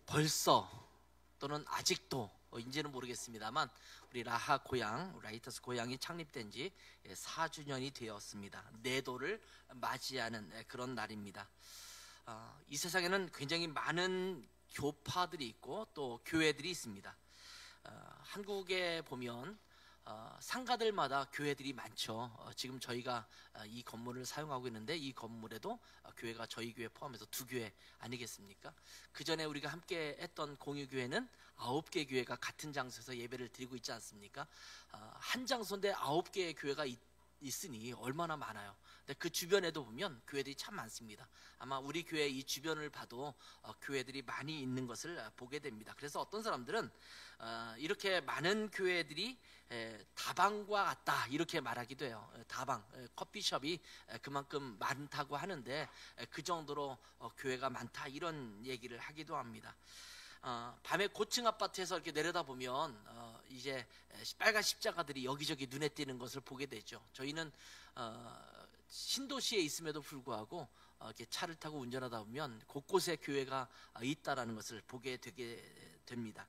벌써 또는 아직도 인지는 모르겠습니다만 우리 라하 고향, 라이터스 고향이 창립된 지 4주년이 되었습니다. 내도를 맞이하는 그런 날입니다. 이 세상에는 굉장히 많은 교파들이 있고 또 교회들이 있습니다. 한국에 보면 상가들마다 교회들이 많죠. 지금 저희가 이 건물을 사용하고 있는데 이 건물에도 교회가 저희 교회 포함해서 2교회 아니겠습니까? 그 전에 우리가 함께 했던 공유교회는 9개 교회가 같은 장소에서 예배를 드리고 있지 않습니까? 한 장소인데 9개의 교회가 있으니 얼마나 많아요. 근데 그 주변에도 보면 교회들이 참 많습니다. 아마 우리 교회 이 주변을 봐도 교회들이 많이 있는 것을 보게 됩니다. 그래서 어떤 사람들은 이렇게 많은 교회들이 다방과 같다 이렇게 말하기도 해요. 다방, 커피숍이 그만큼 많다고 하는데 그 정도로 교회가 많다 이런 얘기를 하기도 합니다. 밤에 고층 아파트에서 이렇게 내려다보면 이제 빨간 십자가들이 여기저기 눈에 띄는 것을 보게 되죠. 저희는 신도시에 있음에도 불구하고 이렇게 차를 타고 운전하다 보면 곳곳에 교회가 있다라는 것을 보게 되게 됩니다.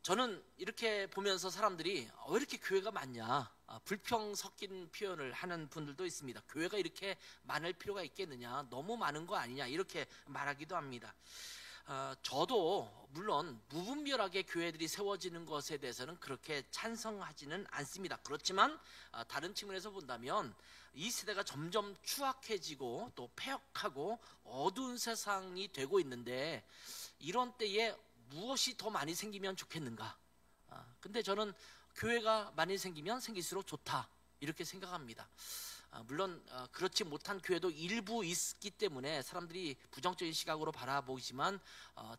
저는 이렇게 보면서 사람들이 왜 이렇게 교회가 많냐, 불평 섞인 표현을 하는 분들도 있습니다. 교회가 이렇게 많을 필요가 있겠느냐, 너무 많은 거 아니냐 이렇게 말하기도 합니다. 저도 물론 무분별하게 교회들이 세워지는 것에 대해서는 그렇게 찬성하지는 않습니다. 그렇지만 다른 측면에서 본다면 이 세대가 점점 추악해지고 또 폐역하고 어두운 세상이 되고 있는데 이런 때에 무엇이 더 많이 생기면 좋겠는가? 근데 저는 교회가 많이 생기면 생길수록 좋다 이렇게 생각합니다. 물론 그렇지 못한 교회도 일부 있기 때문에 사람들이 부정적인 시각으로 바라보지만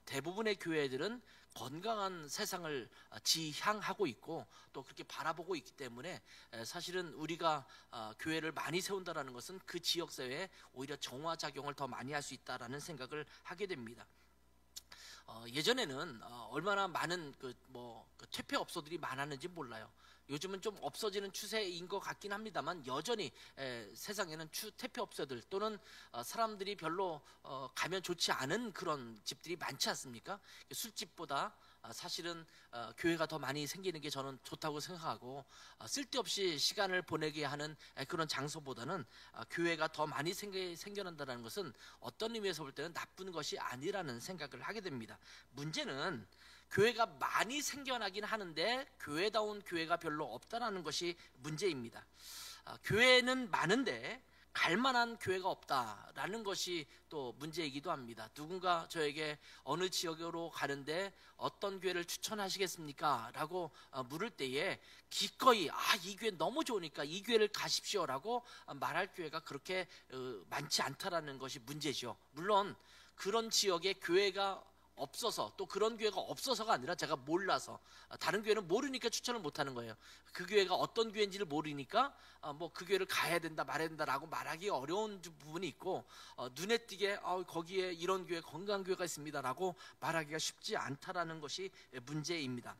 대부분의 교회들은 건강한 세상을 지향하고 있고 또 그렇게 바라보고 있기 때문에 사실은 우리가 교회를 많이 세운다는 것은 그 지역사회에 오히려 정화작용을 더 많이 할 수 있다는 생각을 하게 됩니다. 예전에는 얼마나 많은 그 퇴폐업소들이 많았는지 몰라요. 요즘은 좀 없어지는 추세인 것 같긴 합니다만 여전히 세상에는 퇴폐업소들 또는 사람들이 별로 가면 좋지 않은 그런 집들이 많지 않습니까? 술집보다 사실은 교회가 더 많이 생기는 게 저는 좋다고 생각하고 쓸데없이 시간을 보내게 하는 그런 장소보다는 교회가 더 많이 생겨난다는 것은 어떤 의미에서 볼 때는 나쁜 것이 아니라는 생각을 하게 됩니다. 문제는 교회가 많이 생겨나긴 하는데 교회다운 교회가 별로 없다라는 것이 문제입니다. 교회는 많은데 갈만한 교회가 없다라는 것이 또 문제이기도 합니다. 누군가 저에게 어느 지역으로 가는데 어떤 교회를 추천하시겠습니까? 라고 물을 때에 기꺼이 이 교회 너무 좋으니까 이 교회를 가십시오라고 말할 교회가 그렇게 많지 않다라는 것이 문제죠. 물론 그런 지역에 교회가 없어서 또 그런 교회가 없어서가 아니라 제가 몰라서 다른 교회는 모르니까 추천을 못하는 거예요. 그 교회가 어떤 교회인지를 모르니까 그 교회를 가야 된다 말아야 된다라고 말하기 어려운 부분이 있고 눈에 띄게 거기에 이런 교회 건강교회가 있습니다라고 말하기가 쉽지 않다라는 것이 문제입니다.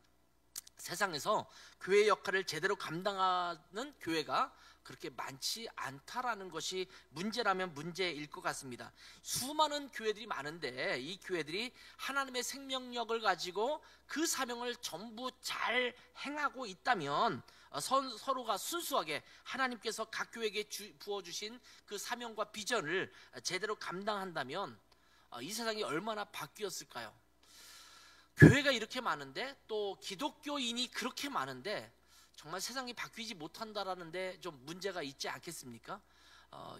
세상에서 교회 역할을 제대로 감당하는 교회가 그렇게 많지 않다라는 것이 문제라면 문제일 것 같습니다. 수많은 교회들이 많은데 이 교회들이 하나님의 생명력을 가지고 그 사명을 전부 잘 행하고 있다면 서로가 순수하게 하나님께서 각 교회에게 부어주신 그 사명과 비전을 제대로 감당한다면 이 세상이 얼마나 바뀌었을까요? 교회가 이렇게 많은데 또 기독교인이 그렇게 많은데 정말 세상이 바뀌지 못한다라는데 좀 문제가 있지 않겠습니까?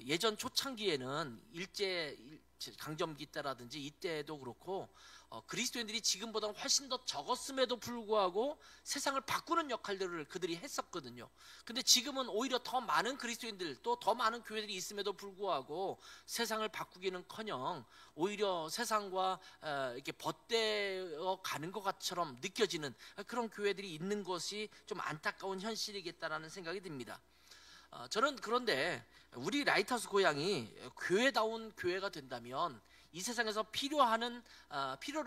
예전 초창기에는 일제 강점기 때라든지 이때도 그렇고 그리스도인들이 지금보다 훨씬 더 적었음에도 불구하고 세상을 바꾸는 역할들을 그들이 했었거든요. 근데 지금은 오히려 더 많은 그리스도인들 또 더 많은 교회들이 있음에도 불구하고 세상을 바꾸기는커녕 오히려 세상과 이렇게 벗대어 가는 것처럼 느껴지는 그런 교회들이 있는 것이 좀 안타까운 현실이겠다라는 생각이 듭니다. 저는 그런데 우리 라이트하우스 고향이 교회다운 교회가 된다면 이 세상에서 필요로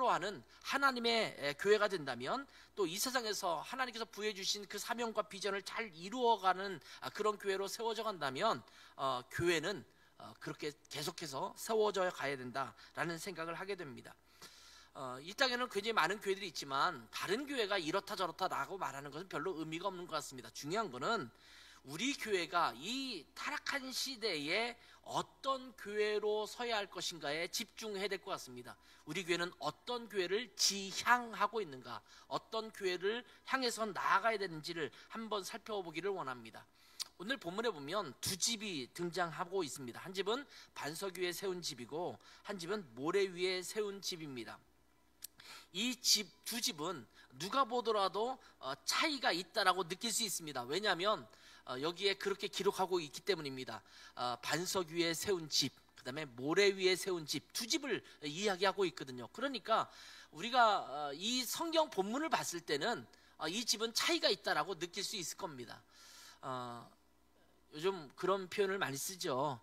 하는 하나님의 교회가 된다면 또 이 세상에서 하나님께서 부여해 주신 그 사명과 비전을 잘 이루어가는 그런 교회로 세워져 간다면 교회는 그렇게 계속해서 세워져 가야 된다라는 생각을 하게 됩니다. 이 땅에는 굉장히 많은 교회들이 있지만 다른 교회가 이렇다 저렇다라고 말하는 것은 별로 의미가 없는 것 같습니다. 중요한 것은 우리 교회가 이 타락한 시대에 어떤 교회로 서야 할 것인가에 집중해야 될 것 같습니다. 우리 교회는 어떤 교회를 지향하고 있는가, 어떤 교회를 향해서 나아가야 되는지를 한번 살펴보기를 원합니다. 오늘 본문에 보면 두 집이 등장하고 있습니다. 한 집은 반석 위에 세운 집이고 한 집은 모래 위에 세운 집입니다. 이 두 집은 누가 보더라도 차이가 있다라고 느낄 수 있습니다. 왜냐하면 여기에 그렇게 기록하고 있기 때문입니다. 반석 위에 세운 집, 그 다음에 모래 위에 세운 집, 두 집을 이야기하고 있거든요. 그러니까 우리가 이 성경 본문을 봤을 때는 이 집은 차이가 있다라고 느낄 수 있을 겁니다. 요즘 그런 표현을 많이 쓰죠.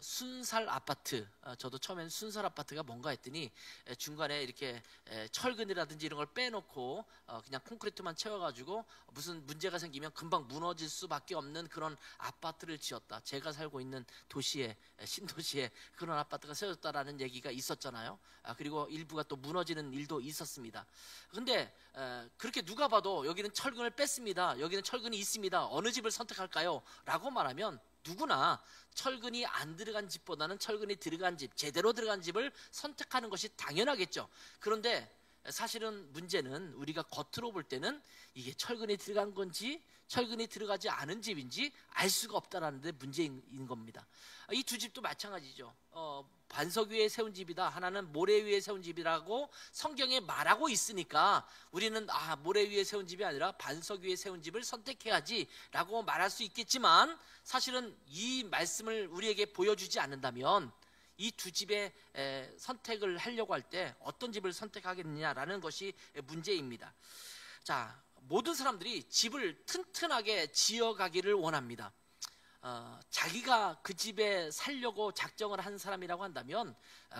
순살 아파트. 저도 처음엔 순살 아파트가 뭔가 했더니 중간에 이렇게 철근이라든지 이런 걸 빼놓고 그냥 콘크리트만 채워가지고 무슨 문제가 생기면 금방 무너질 수밖에 없는 그런 아파트를 지었다. 제가 살고 있는 도시에, 신도시에 그런 아파트가 세워졌다라는 얘기가 있었잖아요. 그리고 일부가 또 무너지는 일도 있었습니다. 근데 그렇게 누가 봐도 여기는 철근을 뺐습니다, 여기는 철근이 있습니다, 어느 집을 선택할까요? 라고 말하면 누구나 철근이 안 들어간 집보다는 철근이 들어간 집, 제대로 들어간 집을 선택하는 것이 당연하겠죠. 그런데 사실은 문제는 우리가 겉으로 볼 때는 이게 철근이 들어간 건지 철근이 들어가지 않은 집인지 알 수가 없다라는 데 문제인 겁니다. 이 두 집도 마찬가지죠. 반석 위에 세운 집이다, 하나는 모래 위에 세운 집이라고 성경에 말하고 있으니까 우리는 모래 위에 세운 집이 아니라 반석 위에 세운 집을 선택해야지 라고 말할 수 있겠지만, 사실은 이 말씀을 우리에게 보여주지 않는다면 이 두 집의 선택을 하려고 할 때 어떤 집을 선택하겠느냐라는 것이 문제입니다. 자, 모든 사람들이 집을 튼튼하게 지어가기를 원합니다. 자기가 그 집에 살려고 작정을 한 사람이라고 한다면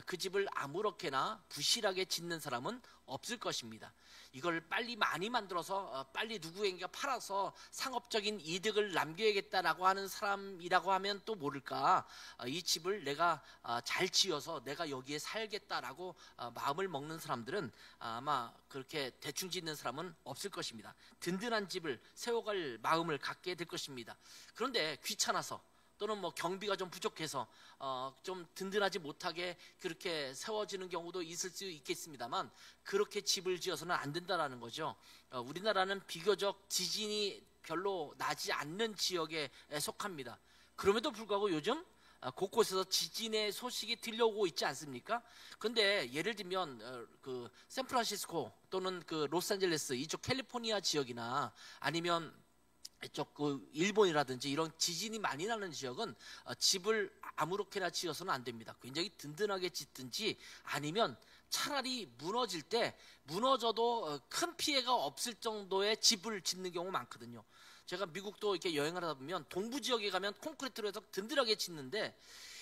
그 집을 아무렇게나 부실하게 짓는 사람은 없을 것입니다. 이걸 빨리 많이 만들어서 빨리 누구에게 팔아서 상업적인 이득을 남겨야겠다라고 하는 사람이라고 하면 또 모를까, 이 집을 내가 잘 지어서 내가 여기에 살겠다라고 마음을 먹는 사람들은 아마 그렇게 대충 짓는 사람은 없을 것입니다. 든든한 집을 세워갈 마음을 갖게 될 것입니다. 그런데 귀찮아서 또는 뭐 경비가 좀 부족해서 좀 든든하지 못하게 그렇게 세워지는 경우도 있을 수 있겠습니다만, 그렇게 집을 지어서는 안 된다라는 거죠. 우리나라는 비교적 지진이 별로 나지 않는 지역에 속합니다. 그럼에도 불구하고 요즘 곳곳에서 지진의 소식이 들려오고 있지 않습니까? 근데 예를 들면 그 샌프란시스코 또는 그 로스앤젤레스 이쪽 캘리포니아 지역이나 아니면 이쪽 그 일본이라든지 이런 지진이 많이 나는 지역은 집을 아무렇게나 지어서는 안 됩니다. 굉장히 든든하게 짓든지 아니면 차라리 무너질 때 무너져도 큰 피해가 없을 정도의 집을 짓는 경우 많거든요. 제가 미국도 이렇게 여행을 하다 보면 동부 지역에 가면 콘크리트로 해서 든든하게 짓는데,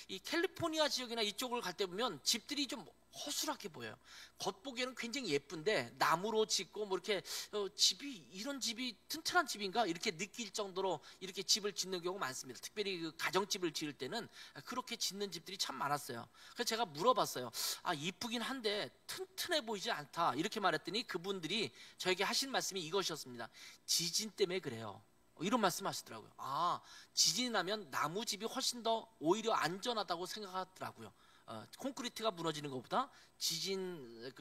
이 캘리포니아 지역이나 이쪽을 갈 때 보면 집들이 좀 허술하게 보여요. 겉보기에는 굉장히 예쁜데 나무로 짓고 뭐 이렇게 이런 집이 튼튼한 집인가 이렇게 느낄 정도로 이렇게 집을 짓는 경우가 많습니다. 특별히 그 가정집을 지을 때는 그렇게 짓는 집들이 참 많았어요. 그래서 제가 물어봤어요. 이쁘긴 한데 튼튼해 보이지 않다 이렇게 말했더니 그분들이 저에게 하신 말씀이 이것이었습니다. 지진 때문에 그래요. 이런 말씀하시더라고요. 지진이 나면 나무 집이 훨씬 더 오히려 안전하다고 생각하더라고요. 콘크리트가 무너지는 것보다 지진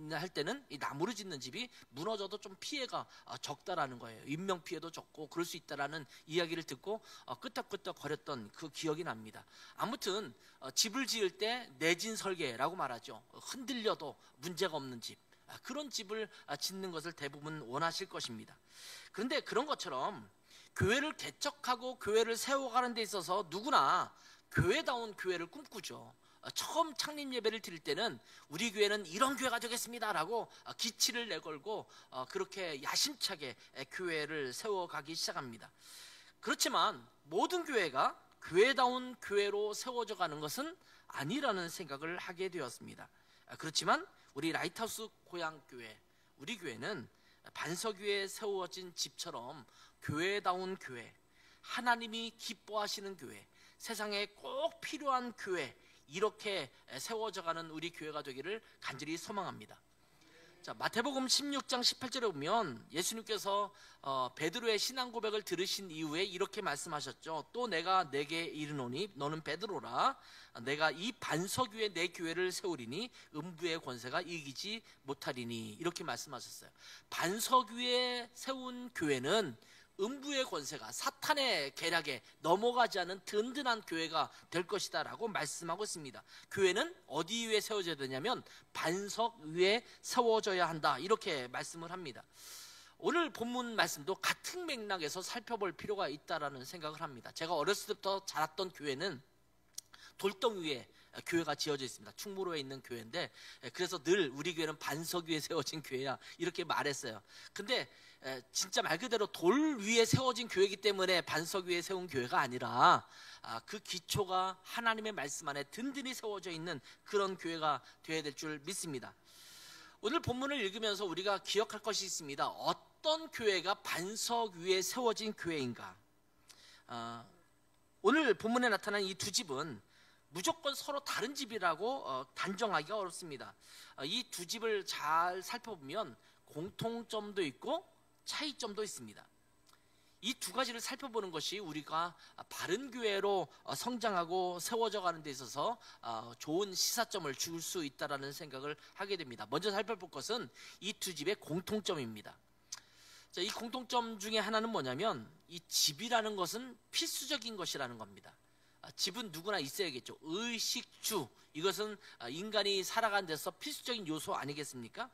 할 때는 이 나무로 짓는 집이 무너져도 좀 피해가 적다라는 거예요. 인명 피해도 적고 그럴 수 있다라는 이야기를 듣고 끄떡끄떡 거렸던 그 기억이 납니다. 아무튼 집을 지을 때 내진 설계라고 말하죠. 흔들려도 문제가 없는 집, 그런 집을 짓는 것을 대부분 원하실 것입니다. 그런데 그런 것처럼 교회를 개척하고 교회를 세워가는 데 있어서 누구나 교회다운 교회를 꿈꾸죠. 처음 창립 예배를 드릴 때는 우리 교회는 이런 교회가 되겠습니다라고 기치를 내걸고 그렇게 야심차게 교회를 세워가기 시작합니다. 그렇지만 모든 교회가 교회다운 교회로 세워져 가는 것은 아니라는 생각을 하게 되었습니다. 그렇지만 우리 라이트하우스 고향교회, 우리 교회는 반석 위에 세워진 집처럼 교회다운 교회, 하나님이 기뻐하시는 교회, 세상에 꼭 필요한 교회, 이렇게 세워져가는 우리 교회가 되기를 간절히 소망합니다. 자, 마태복음 16장 18절에 보면 예수님께서 베드로의 신앙 고백을 들으신 이후에 이렇게 말씀하셨죠. 또 내가 내게 이르노니 너는 베드로라. 내가 이 반석 위에 내 교회를 세우리니 음부의 권세가 이기지 못하리니. 이렇게 말씀하셨어요. 반석 위에 세운 교회는 음부의 권세가, 사탄의 계략에 넘어가지 않은 든든한 교회가 될 것이다 라고 말씀하고 있습니다. 교회는 어디 위에 세워져야 되냐면 반석 위에 세워져야 한다, 이렇게 말씀을 합니다. 오늘 본문 말씀도 같은 맥락에서 살펴볼 필요가 있다라는 생각을 합니다. 제가 어렸을 때부터 자랐던 교회는 돌덩이 위에 교회가 지어져 있습니다. 충무로에 있는 교회인데, 그래서 늘 우리 교회는 반석 위에 세워진 교회야, 이렇게 말했어요. 근데 진짜 말 그대로 돌 위에 세워진 교회이기 때문에 반석 위에 세운 교회가 아니라 그 기초가 하나님의 말씀 안에 든든히 세워져 있는 그런 교회가 되어야 될 줄 믿습니다. 오늘 본문을 읽으면서 우리가 기억할 것이 있습니다. 어떤 교회가 반석 위에 세워진 교회인가? 오늘 본문에 나타난 이 두 집은 무조건 서로 다른 집이라고 단정하기가 어렵습니다. 이 두 집을 잘 살펴보면 공통점도 있고 차이점도 있습니다. 이 두 가지를 살펴보는 것이 우리가 바른 교회로 성장하고 세워져 가는 데 있어서 좋은 시사점을 줄 수 있다는 생각을 하게 됩니다. 먼저 살펴볼 것은 이 두 집의 공통점입니다. 자, 이 공통점 중에 하나는 뭐냐면 이 집이라는 것은 필수적인 것이라는 겁니다. 집은 누구나 있어야겠죠. 의식주, 이것은 인간이 살아가는 데서 필수적인 요소 아니겠습니까?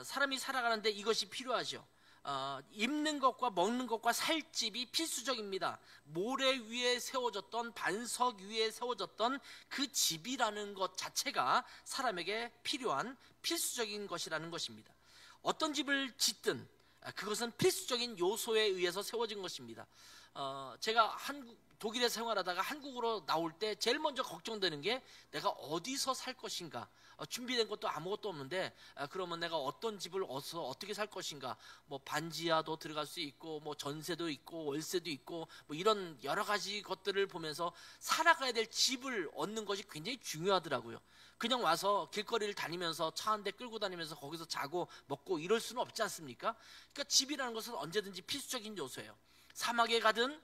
사람이 살아가는데 이것이 필요하죠. 입는 것과 먹는 것과 살 집이 필수적입니다. 모래 위에 세워졌던, 반석 위에 세워졌던 그 집이라는 것 자체가 사람에게 필요한 필수적인 것이라는 것입니다. 어떤 집을 짓든 그것은 필수적인 요소에 의해서 세워진 것입니다. 제가 독일에 생활하다가 한국으로 나올 때 제일 먼저 걱정되는 게 내가 어디서 살 것인가. 준비된 것도 아무것도 없는데 그러면 내가 어떤 집을 어떻게 살 것인가. 뭐 반지하도 들어갈 수 있고, 뭐 전세도 있고, 월세도 있고, 뭐 이런 여러 가지 것들을 보면서 살아가야 될 집을 얻는 것이 굉장히 중요하더라고요. 그냥 와서 길거리를 다니면서 차 한 대 끌고 다니면서 거기서 자고 먹고 이럴 수는 없지 않습니까? 그러니까 집이라는 것은 언제든지 필수적인 요소예요. 사막에 가든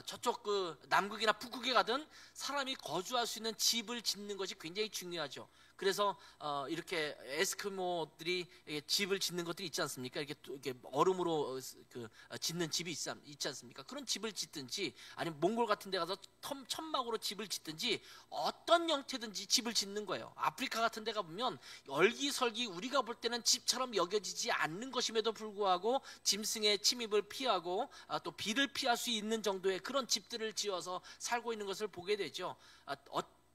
저쪽 그 남극이나 북극에 가든 사람이 거주할 수 있는 집을 짓는 것이 굉장히 중요하죠. 그래서 이렇게 에스키모들이 집을 짓는 것들이 있지 않습니까? 이렇게 얼음으로 짓는 집이 있지 않습니까? 그런 집을 짓든지 아니면 몽골 같은 데 가서 천막으로 집을 짓든지 어떤 형태든지 집을 짓는 거예요. 아프리카 같은 데 가보면 얼기설기 우리가 볼 때는 집처럼 여겨지지 않는 것임에도 불구하고 짐승의 침입을 피하고 또 비를 피할 수 있는 정도의 그런 집들을 지어서 살고 있는 것을 보게 되죠.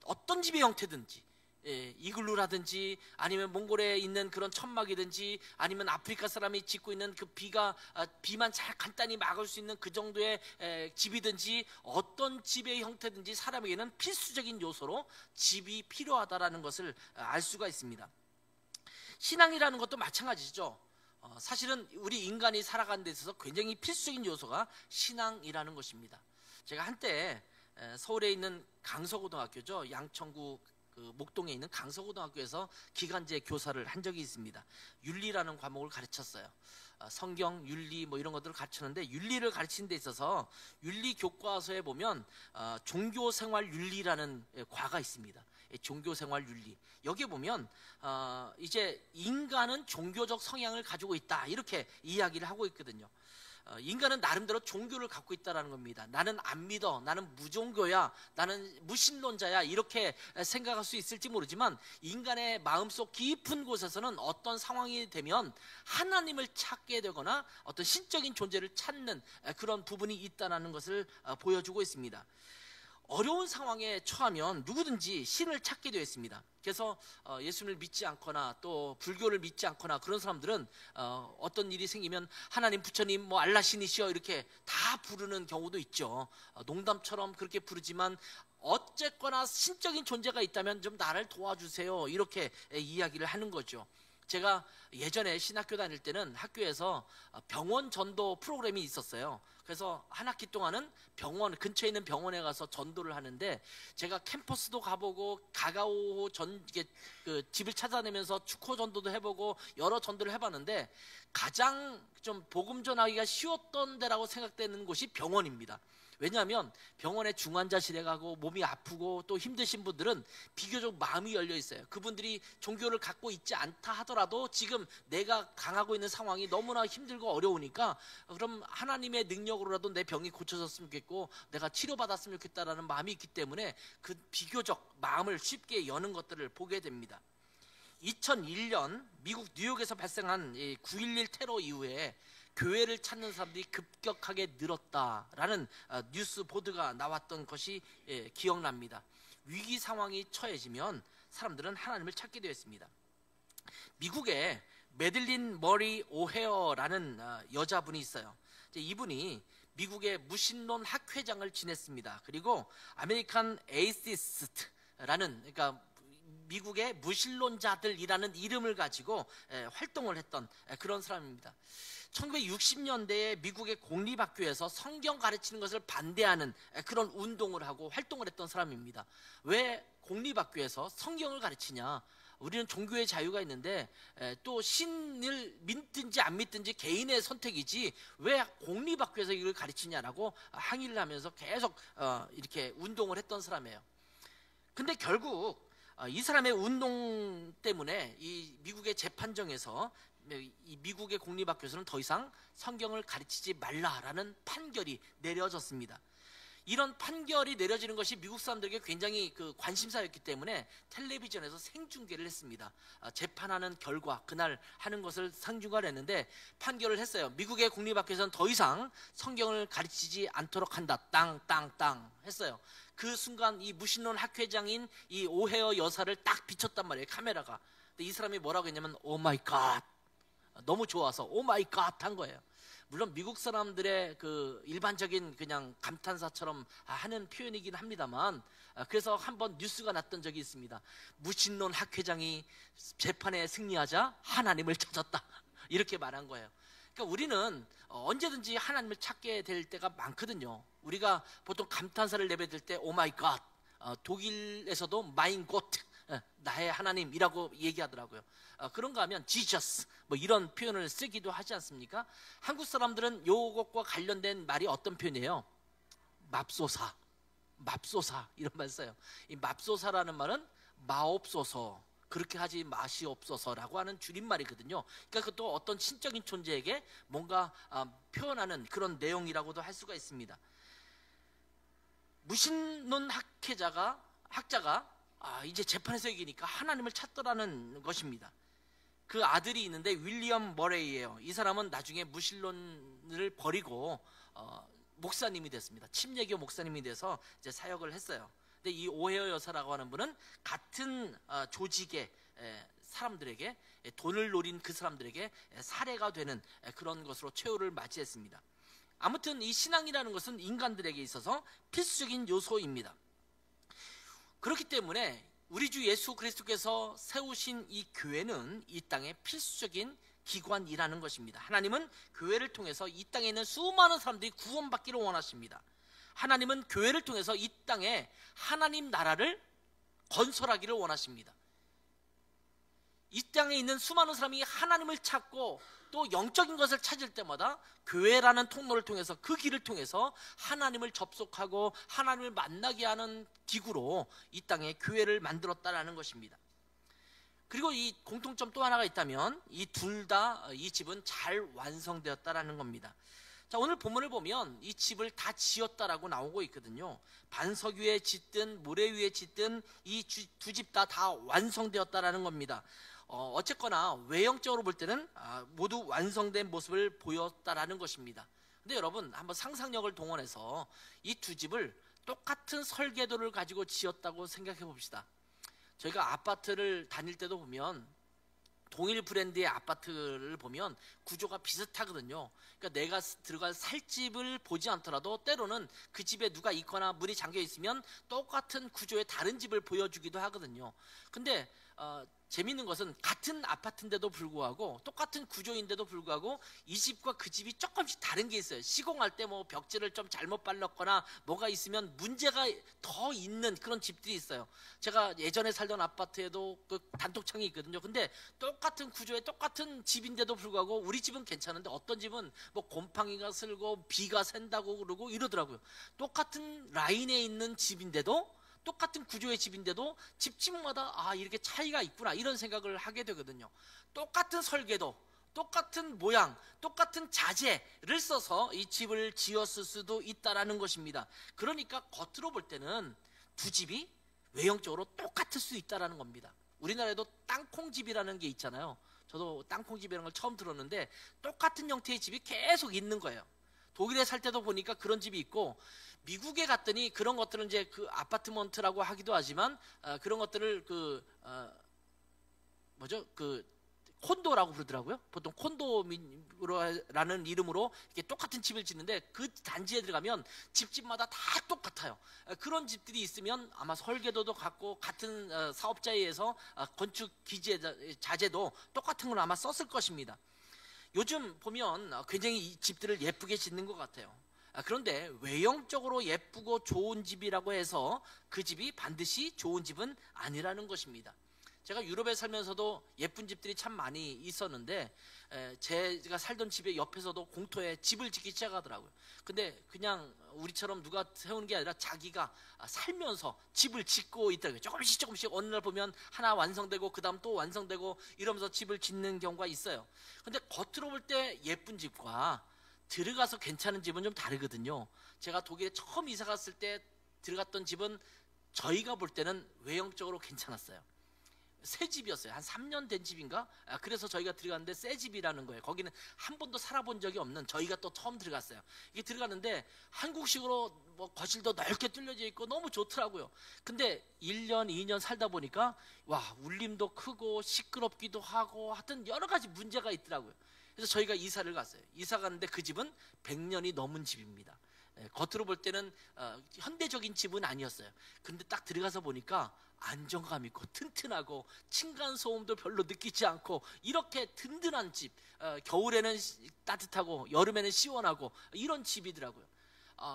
어떤 집의 형태든지, 이글루라든지 아니면 몽골에 있는 그런 천막이든지 아니면 아프리카 사람이 짓고 있는 그 비만 잘 간단히 막을 수 있는 그 정도의 집이든지 어떤 집의 형태든지 사람에게는 필수적인 요소로 집이 필요하다라는 것을 알 수가 있습니다. 신앙이라는 것도 마찬가지죠. 사실은 우리 인간이 살아가는 데 있어서 굉장히 필수적인 요소가 신앙이라는 것입니다. 제가 한때 서울에 있는 강서고등학교죠. 양천구 목동에 있는 강서고등학교에서 기간제 교사를 한 적이 있습니다. 윤리라는 과목을 가르쳤어요. 성경, 윤리 뭐 이런 것들을 가르쳤는데 윤리를 가르치는 데 있어서 윤리 교과서에 보면 종교생활 윤리라는 과가 있습니다. 종교생활 윤리. 여기에 보면 이제 인간은 종교적 성향을 가지고 있다, 이렇게 이야기를 하고 있거든요. 인간은 나름대로 종교를 갖고 있다는 겁니다. 나는 안 믿어, 나는 무종교야, 나는 무신론자야, 이렇게 생각할 수 있을지 모르지만 인간의 마음속 깊은 곳에서는 어떤 상황이 되면 하나님을 찾게 되거나 어떤 신적인 존재를 찾는 그런 부분이 있다는 것을 보여주고 있습니다. 어려운 상황에 처하면 누구든지 신을 찾게 되어 있습니다. 그래서 예수를 믿지 않거나 또 불교를 믿지 않거나 그런 사람들은 어떤 일이 생기면 하나님, 부처님, 뭐 알라신이시여 이렇게 다 부르는 경우도 있죠. 농담처럼 그렇게 부르지만 어쨌거나 신적인 존재가 있다면 좀 나를 도와주세요, 이렇게 이야기를 하는 거죠. 제가 예전에 신학교 다닐 때는 학교에서 병원 전도 프로그램이 있었어요. 그래서 한 학기 동안은 병원 근처에 있는 병원에 가서 전도를 하는데, 제가 캠퍼스도 가보고 가가오 그 집을 찾아내면서 축호 전도도 해보고 여러 전도를 해봤는데, 가장 좀 복음 전하기가 쉬웠던 데라고 생각되는 곳이 병원입니다. 왜냐하면 병원에 중환자실에 가고 몸이 아프고 또 힘드신 분들은 비교적 마음이 열려 있어요. 그분들이 종교를 갖고 있지 않다 하더라도 지금 내가 당하고 있는 상황이 너무나 힘들고 어려우니까, 그럼 하나님의 능력으로라도 내 병이 고쳐졌으면 좋겠고 내가 치료받았으면 좋겠다라는 마음이 있기 때문에 그 비교적 마음을 쉽게 여는 것들을 보게 됩니다. 2001년 미국 뉴욕에서 발생한 9.11 테러 이후에 교회를 찾는 사람들이 급격하게 늘었다라는 뉴스 보도가 나왔던 것이 기억납니다. 위기 상황이 처해지면 사람들은 하나님을 찾게 되었습니다. 미국에 메들린 머리 오헤어라는 여자분이 있어요. 이분이 미국의 무신론 학회장을 지냈습니다. 그리고 아메리칸 에이시스트라는, 그러니까 미국의 무신론자들이라는 이름을 가지고 활동을 했던 그런 사람입니다. 1960년대에 미국의 공립학교에서 성경 가르치는 것을 반대하는 그런 운동을 하고 활동을 했던 사람입니다. 왜 공립학교에서 성경을 가르치냐? 우리는 종교의 자유가 있는데 또 신을 믿든지 안 믿든지 개인의 선택이지 왜 공립학교에서 이걸 가르치냐라고 항의를 하면서 계속 이렇게 운동을 했던 사람이에요. 근데 결국 이 사람의 운동 때문에 이 미국의 재판정에서 이 미국의 공립학교에서는 더 이상 성경을 가르치지 말라라는 판결이 내려졌습니다. 이런 판결이 내려지는 것이 미국 사람들에게 굉장히 그 관심사였기 때문에 텔레비전에서 생중계를 했습니다. 재판하는 결과, 그날 하는 것을 생중계를 했는데 판결을 했어요. 미국의 공립학교에서는 더 이상 성경을 가르치지 않도록 한다. 땅 했어요. 그 순간 이 무신론 학회장인 이 오헤어 여사를 딱 비췄단 말이에요, 카메라가. 근데 이 사람이 뭐라고 했냐면 오 마이 갓, 너무 좋아서 오 마이 갓 한 거예요. 물론 미국 사람들의 그 일반적인 그냥 감탄사처럼 하는 표현이긴 합니다만, 그래서 한번 뉴스가 났던 적이 있습니다. 무신론 학회장이 재판에 승리하자 하나님을 찾았다, 이렇게 말한 거예요. 그러니까 우리는 언제든지 하나님을 찾게 될 때가 많거든요. 우리가 보통 감탄사를 내뱉을 때 오 마이 갓, 독일에서도 마인 고트, 나의 하나님이라고 얘기하더라고요. 그런가 하면 지저스, 뭐 이런 표현을 쓰기도 하지 않습니까? 한국 사람들은 요것과 관련된 말이 어떤 표현이에요? 맙소사 이런 말 써요. 이 맙소사라는 말은 마옵소서, 그렇게 하지 마시옵소서라고 하는 줄임말이거든요. 그러니까 그것도 어떤 신적인 존재에게 뭔가 표현하는 그런 내용이라고도 할 수가 있습니다. 무신론 학자가 이제 재판에서 이기니까 하나님을 찾더라는 것입니다. 그 아들이 있는데 윌리엄 머레이예요. 이 사람은 나중에 무신론을 버리고 목사님이 됐습니다. 침례교 목사님이 돼서 이제 사역을 했어요. 근데 이 오헤어 여사라고 하는 분은 같은 조직의 사람들에게, 돈을 노린 그 사람들에게 살해가 되는 그런 것으로 최후를 맞이했습니다. 아무튼 이 신앙이라는 것은 인간들에게 있어서 필수적인 요소입니다. 그렇기 때문에 우리 주 예수 그리스도께서 세우신 이 교회는 이 땅의 필수적인 기관이라는 것입니다. 하나님은 교회를 통해서 이 땅에 있는 수많은 사람들이 구원받기를 원하십니다. 하나님은 교회를 통해서 이 땅에 하나님 나라를 건설하기를 원하십니다. 이 땅에 있는 수많은 사람이 하나님을 찾고 또 영적인 것을 찾을 때마다 교회라는 통로를 통해서, 그 길을 통해서 하나님을 접속하고 하나님을 만나게 하는 기구로 이 땅에 교회를 만들었다라는 것입니다. 그리고 이 공통점 또 하나가 있다면 이 둘 다 이 집은 잘 완성되었다라는 겁니다. 자, 오늘 본문을 보면 이 집을 다 지었다라고 나오고 있거든요. 반석 위에 짓든 모래 위에 짓든 이 두 집 다 완성되었다라는 겁니다. 어쨌거나 외형적으로 볼 때는 모두 완성된 모습을 보였다라는 것입니다. 근데 여러분, 한번 상상력을 동원해서 이 두 집을 똑같은 설계도를 가지고 지었다고 생각해 봅시다. 저희가 아파트를 다닐 때도 보면 동일 브랜드의 아파트를 보면 구조가 비슷하거든요. 그러니까 내가 들어갈 살 집을 보지 않더라도 때로는 그 집에 누가 있거나 문이 잠겨 있으면 똑같은 구조의 다른 집을 보여주기도 하거든요. 근데 재밌는 것은 같은 아파트인데도 불구하고 똑같은 구조인데도 불구하고 이 집과 그 집이 조금씩 다른 게 있어요. 시공할 때 뭐 벽지를 좀 잘못 발랐거나 뭐가 있으면 문제가 더 있는 그런 집들이 있어요. 제가 예전에 살던 아파트에도 그 단톡창이 있거든요. 근데 똑같은 구조에 똑같은 집인데도 불구하고 우리 집은 괜찮은데 어떤 집은 뭐 곰팡이가 슬고 비가 샌다고 그러고 이러더라고요. 똑같은 라인에 있는 집인데도, 똑같은 구조의 집인데도 집집마다 이렇게 차이가 있구나 이런 생각을 하게 되거든요. 똑같은 설계도, 똑같은 모양, 똑같은 자재를 써서 이 집을 지었을 수도 있다라는 것입니다. 그러니까 겉으로 볼 때는 두 집이 외형적으로 똑같을 수 있다라는 겁니다. 우리나라에도 땅콩집이라는 게 있잖아요. 저도 땅콩집이라는 걸 처음 들었는데 똑같은 형태의 집이 계속 있는 거예요. 독일에 살 때도 보니까 그런 집이 있고, 미국에 갔더니 그런 것들은 이제 그 아파트먼트라고 하기도 하지만 그런 것들을 콘도라고 부르더라고요. 보통 콘도라는 이름으로 이렇게 똑같은 집을 짓는데 그 단지에 들어가면 집집마다 다 똑같아요. 그런 집들이 있으면 아마 설계도도 같고 같은 사업자에 의해서 건축 기재 자재도 똑같은 걸 아마 썼을 것입니다. 요즘 보면 굉장히 이 집들을 예쁘게 짓는 것 같아요. 그런데 외형적으로 예쁘고 좋은 집이라고 해서 그 집이 반드시 좋은 집은 아니라는 것입니다. 제가 유럽에 살면서도 예쁜 집들이 참 많이 있었는데 제가 살던 집의 옆에서도 공터에 집을 짓기 시작하더라고요. 근데 그냥 우리처럼 누가 세우는 게 아니라 자기가 살면서 집을 짓고 있더라고요. 조금씩 어느 날 보면 하나 완성되고 그 다음 또 완성되고 이러면서 집을 짓는 경우가 있어요. 근데 겉으로 볼 때 예쁜 집과 들어가서 괜찮은 집은 좀 다르거든요. 제가 독일에 처음 이사 갔을 때 들어갔던 집은 저희가 볼 때는 외형적으로 괜찮았어요. 새 집이었어요. 한 3년 된 집인가? 그래서 저희가 들어갔는데 새 집이라는 거예요. 거기는 한 번도 살아본 적이 없는 저희가 또 처음 들어갔어요. 이게 들어갔는데 한국식으로 뭐 거실도 넓게 뚫려져 있고 너무 좋더라고요. 근데 1년, 2년 살다 보니까 울림도 크고 시끄럽기도 하고 하여튼 여러 가지 문제가 있더라고요. 그래서 저희가 이사를 갔어요. 이사 갔는데 그 집은 100년이 넘은 집입니다. 겉으로 볼 때는 현대적인 집은 아니었어요. 근데 딱 들어가서 보니까 안정감 있고 튼튼하고 층간소음도 별로 느끼지 않고 이렇게 든든한 집, 겨울에는 따뜻하고 여름에는 시원하고 이런 집이더라고요.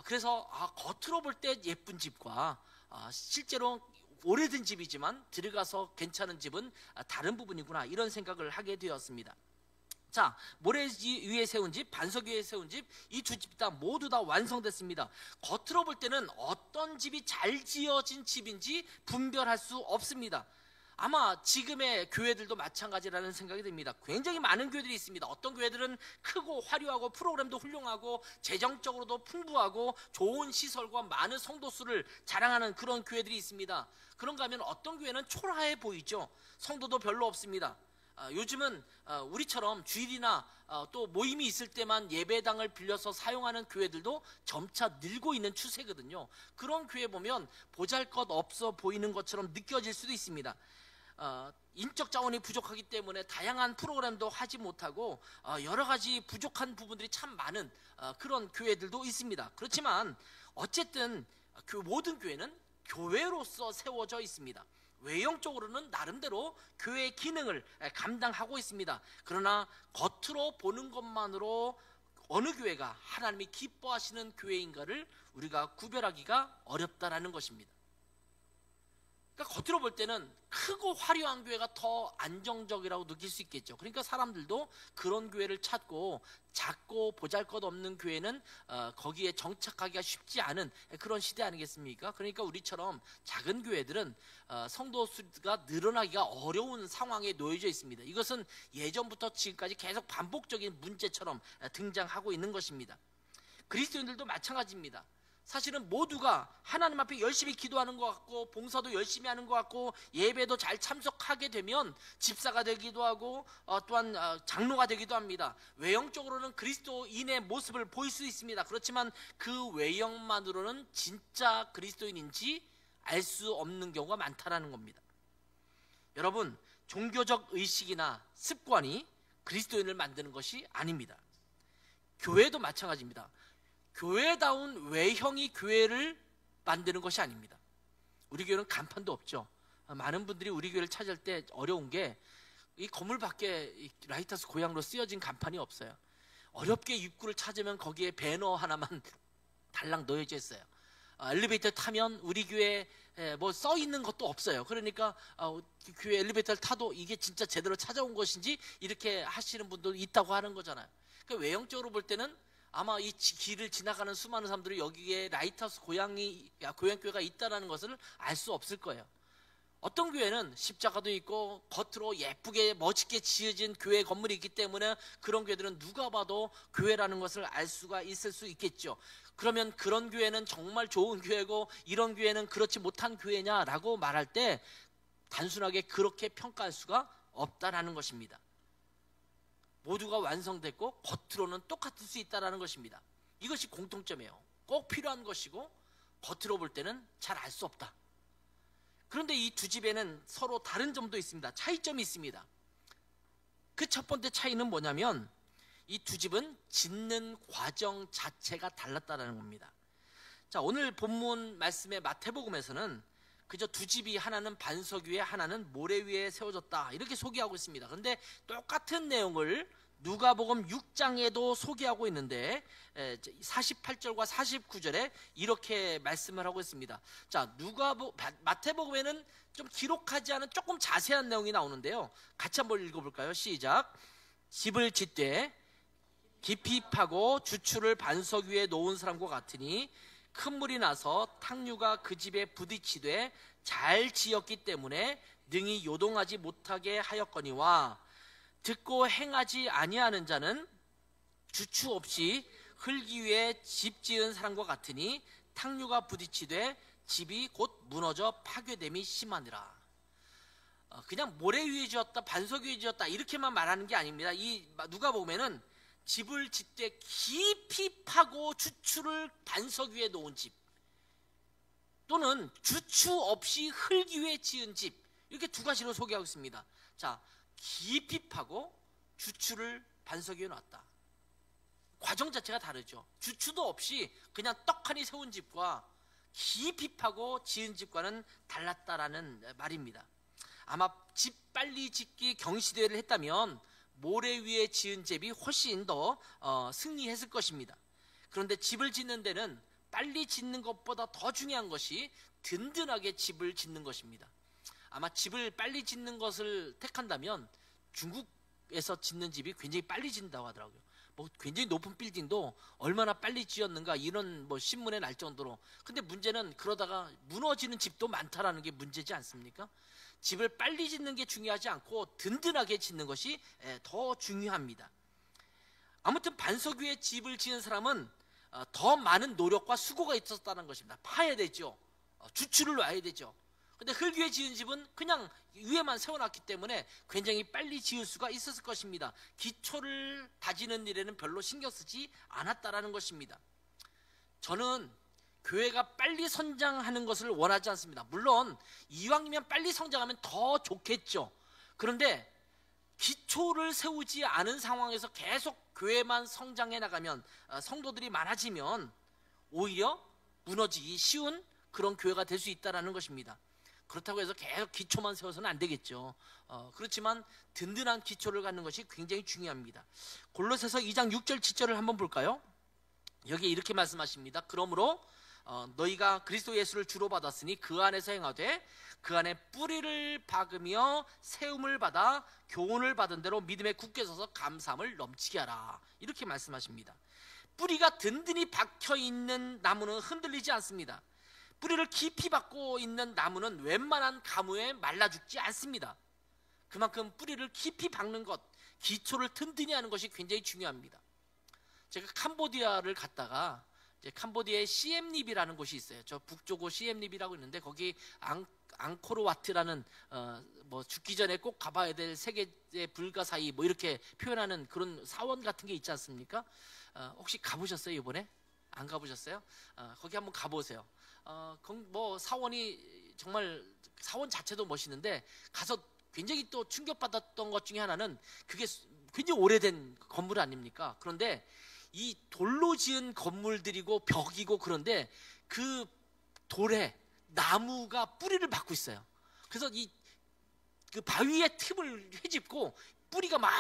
그래서 겉으로 볼 때 예쁜 집과 실제로 오래된 집이지만 들어가서 괜찮은 집은 다른 부분이구나 이런 생각을 하게 되었습니다. 자, 모래 위에 세운 집, 반석 위에 세운 집, 이 두 집 다 모두 다 완성됐습니다. 겉으로 볼 때는 어떤 집이 잘 지어진 집인지 분별할 수 없습니다. 아마 지금의 교회들도 마찬가지라는 생각이 듭니다. 굉장히 많은 교회들이 있습니다. 어떤 교회들은 크고 화려하고 프로그램도 훌륭하고 재정적으로도 풍부하고 좋은 시설과 많은 성도 수를 자랑하는 그런 교회들이 있습니다. 그런가 하면 어떤 교회는 초라해 보이죠. 성도도 별로 없습니다. 요즘은 우리처럼 주일이나 또 모임이 있을 때만 예배당을 빌려서 사용하는 교회들도 점차 늘고 있는 추세거든요. 그런 교회 보면 보잘것 없어 보이는 것처럼 느껴질 수도 있습니다. 인적 자원이 부족하기 때문에 다양한 프로그램도 하지 못하고 여러 가지 부족한 부분들이 참 많은 그런 교회들도 있습니다. 그렇지만 어쨌든 모든 교회는 교회로서 세워져 있습니다. 외형적으로는 나름대로 교회의 기능을 감당하고 있습니다. 그러나 겉으로 보는 것만으로 어느 교회가 하나님이 기뻐하시는 교회인가를 우리가 구별하기가 어렵다라는 것입니다. 그러니까 겉으로 볼 때는 크고 화려한 교회가 더 안정적이라고 느낄 수 있겠죠. 그러니까 사람들도 그런 교회를 찾고 작고 보잘것없는 교회는 거기에 정착하기가 쉽지 않은 그런 시대 아니겠습니까? 그러니까 우리처럼 작은 교회들은 성도 수가 늘어나기가 어려운 상황에 놓여져 있습니다. 이것은 예전부터 지금까지 계속 반복적인 문제처럼 등장하고 있는 것입니다. 그리스도인들도 마찬가지입니다. 사실은 모두가 하나님 앞에 열심히 기도하는 것 같고 봉사도 열심히 하는 것 같고 예배도 잘 참석하게 되면 집사가 되기도 하고 또한 장로가 되기도 합니다. 외형적으로는 그리스도인의 모습을 보일 수 있습니다. 그렇지만 그 외형만으로는 진짜 그리스도인인지 알 수 없는 경우가 많다라는 겁니다. 여러분, 종교적 의식이나 습관이 그리스도인을 만드는 것이 아닙니다. 교회도 마찬가지입니다. 교회다운 외형이 교회를 만드는 것이 아닙니다. 우리 교회는 간판도 없죠. 많은 분들이 우리 교회를 찾을 때 어려운 게 이 건물 밖에 이 라이트하우스 고향으로 쓰여진 간판이 없어요. 어렵게 입구를 찾으면 거기에 배너 하나만 달랑 놓여져 있어요. 엘리베이터 타면 우리 교회에 뭐 써 있는 것도 없어요. 그러니까 교회 엘리베이터를 타도 이게 진짜 제대로 찾아온 것인지 이렇게 하시는 분도 있다고 하는 거잖아요. 그러니까 외형적으로 볼 때는 아마 이 길을 지나가는 수많은 사람들이 여기에 라이트하우스 고향교회가 있다는 것을 알 수 없을 거예요. 어떤 교회는 십자가도 있고 겉으로 예쁘게 멋있게 지어진 교회 건물이 있기 때문에 그런 교회들은 누가 봐도 교회라는 것을 알 수가 있을 수 있겠죠. 그러면 그런 교회는 정말 좋은 교회고 이런 교회는 그렇지 못한 교회냐라고 말할 때 단순하게 그렇게 평가할 수가 없다라는 것입니다. 모두가 완성됐고 겉으로는 똑같을 수 있다는 것입니다. 이것이 공통점이에요. 꼭 필요한 것이고 겉으로 볼 때는 잘 알 수 없다. 그런데 이 두 집에는 서로 다른 점도 있습니다. 차이점이 있습니다. 그 첫 번째 차이는 뭐냐면 이 두 집은 짓는 과정 자체가 달랐다는 겁니다. 자, 오늘 본문 말씀의 마태복음에서는 그저 두 집이 하나는 반석 위에 하나는 모래 위에 세워졌다 이렇게 소개하고 있습니다. 그런데 똑같은 내용을 누가복음 6장에도 소개하고 있는데 48절과 49절에 이렇게 말씀을 하고 있습니다. 자, 마태복음에는 좀 기록하지 않은 조금 자세한 내용이 나오는데요. 같이 한번 읽어볼까요? 시작. 집을 짓되 깊이 파고 주추를 반석 위에 놓은 사람과 같으니 큰 물이 나서 탕류가 그 집에 부딪히되 잘 지었기 때문에 능히 요동하지 못하게 하였거니와 듣고 행하지 아니하는 자는 주추 없이 흙이 위에 집 지은 사람과 같으니 탕류가 부딪히되 집이 곧 무너져 파괴됨이 심하니라. 그냥 모래 위에 지었다 반석 위에 지었다 이렇게만 말하는 게 아닙니다. 이 누가복음에는 집을 짓되 깊이 파고 주추를 반석 위에 놓은 집 또는 주추 없이 흙 위에 지은 집 이렇게 두 가지로 소개하고 있습니다. 자, 깊이 파고 주추를 반석 위에 놨다. 과정 자체가 다르죠. 주추도 없이 그냥 떡하니 세운 집과 깊이 파고 지은 집과는 달랐다라는 말입니다. 아마 집 빨리 짓기 경시대회를 했다면 모래 위에 지은 집이 훨씬 더 승리했을 것입니다. 그런데 집을 짓는 데는 빨리 짓는 것보다 더 중요한 것이 든든하게 집을 짓는 것입니다. 아마 집을 빨리 짓는 것을 택한다면 중국에서 짓는 집이 굉장히 빨리 짓는다고 하더라고요. 뭐 굉장히 높은 빌딩도 얼마나 빨리 지었는가 이런 뭐 신문에 날 정도로. 근데 문제는 그러다가 무너지는 집도 많다라는 게 문제지 않습니까? 집을 빨리 짓는 게 중요하지 않고 든든하게 짓는 것이 더 중요합니다. 아무튼 반석 위에 집을 지은 사람은 더 많은 노력과 수고가 있었다는 것입니다. 파야 되죠. 주추를 놔야 되죠. 근데 흙 위에 지은 집은 그냥 위에만 세워놨기 때문에 굉장히 빨리 지을 수가 있었을 것입니다. 기초를 다지는 일에는 별로 신경 쓰지 않았다라는 것입니다. 저는 교회가 빨리 성장하는 것을 원하지 않습니다. 물론 이왕이면 빨리 성장하면 더 좋겠죠. 그런데 기초를 세우지 않은 상황에서 계속 교회만 성장해 나가면 성도들이 많아지면 오히려 무너지기 쉬운 그런 교회가 될 수 있다는 것입니다. 그렇다고 해서 계속 기초만 세워서는 안 되겠죠. 그렇지만 든든한 기초를 갖는 것이 굉장히 중요합니다. 골로새서 2장 6절 7절을 한번 볼까요? 여기 이렇게 말씀하십니다. 그러므로 너희가 그리스도 예수를 주로 받았으니 그 안에서 행하되 그 안에 뿌리를 박으며 세움을 받아 교훈을 받은 대로 믿음에 굳게 서서 감사함을 넘치게 하라. 이렇게 말씀하십니다. 뿌리가 든든히 박혀있는 나무는 흔들리지 않습니다. 뿌리를 깊이 박고 있는 나무는 웬만한 가뭄에 말라 죽지 않습니다. 그만큼 뿌리를 깊이 박는 것, 기초를 든든히 하는 것이 굉장히 중요합니다. 제가 캄보디아를 갔다가 이제 캄보디아에 시엠립이라는 곳이 있어요. 저 북조고 시엠립이라고 있는데 거기 앙코르와트라는 뭐 죽기 전에 꼭 가봐야 될 세계의 불가사의 뭐 이렇게 표현하는 그런 사원 같은 게 있지 않습니까? 혹시 가보셨어요 이번에? 안 가보셨어요? 거기 한번 가보세요. 뭐 사원이 정말 사원 자체도 멋있는데 가서 굉장히 또 충격받았던 것 중에 하나는 그게 굉장히 오래된 건물 아닙니까? 그런데 이 돌로 지은 건물들이고 벽이고 그런데 그 돌에 나무가 뿌리를 박고 있어요. 그래서 그 바위에 틈을 헤집고 뿌리가 막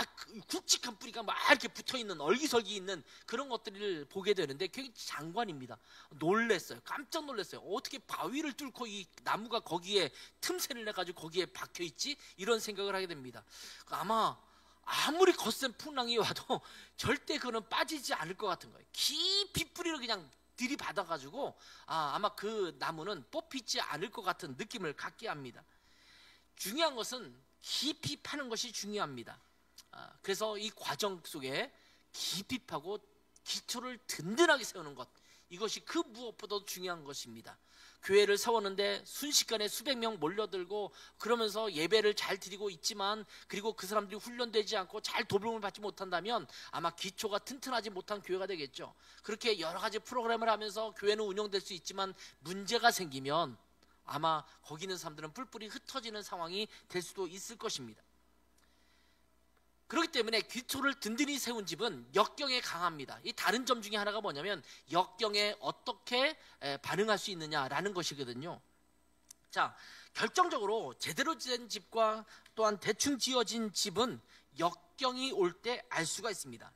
굵직한 뿌리가 막 이렇게 붙어있는 얼기설기 있는 그런 것들을 보게 되는데 굉장히 장관입니다. 놀랬어요. 깜짝 놀랐어요. 어떻게 바위를 뚫고 이 나무가 거기에 틈새를 내가지고 거기에 박혀있지? 이런 생각을 하게 됩니다. 아마 아무리 거센 풍랑이 와도 절대 그는 빠지지 않을 것 같은 거예요. 깊이 뿌리를 그냥 들이받아가지고 아마 그 나무는 뽑히지 않을 것 같은 느낌을 갖게 합니다. 중요한 것은 깊이 파는 것이 중요합니다. 그래서 이 과정 속에 깊이 파고 기초를 든든하게 세우는 것, 이것이 그 무엇보다도 중요한 것입니다. 교회를 세웠는데 순식간에 수백 명 몰려들고 그러면서 예배를 잘 드리고 있지만, 그리고 그 사람들이 훈련되지 않고 잘 도움을 받지 못한다면 아마 기초가 튼튼하지 못한 교회가 되겠죠. 그렇게 여러 가지 프로그램을 하면서 교회는 운영될 수 있지만 문제가 생기면 아마 거기 있는 사람들은 뿔뿔이 흩어지는 상황이 될 수도 있을 것입니다. 그렇기 때문에 기초를 든든히 세운 집은 역경에 강합니다. 이 다른 점 중에 하나가 뭐냐면 역경에 어떻게 반응할 수 있느냐라는 것이거든요. 자, 결정적으로 제대로 된 집과 또한 대충 지어진 집은 역경이 올 때 알 수가 있습니다.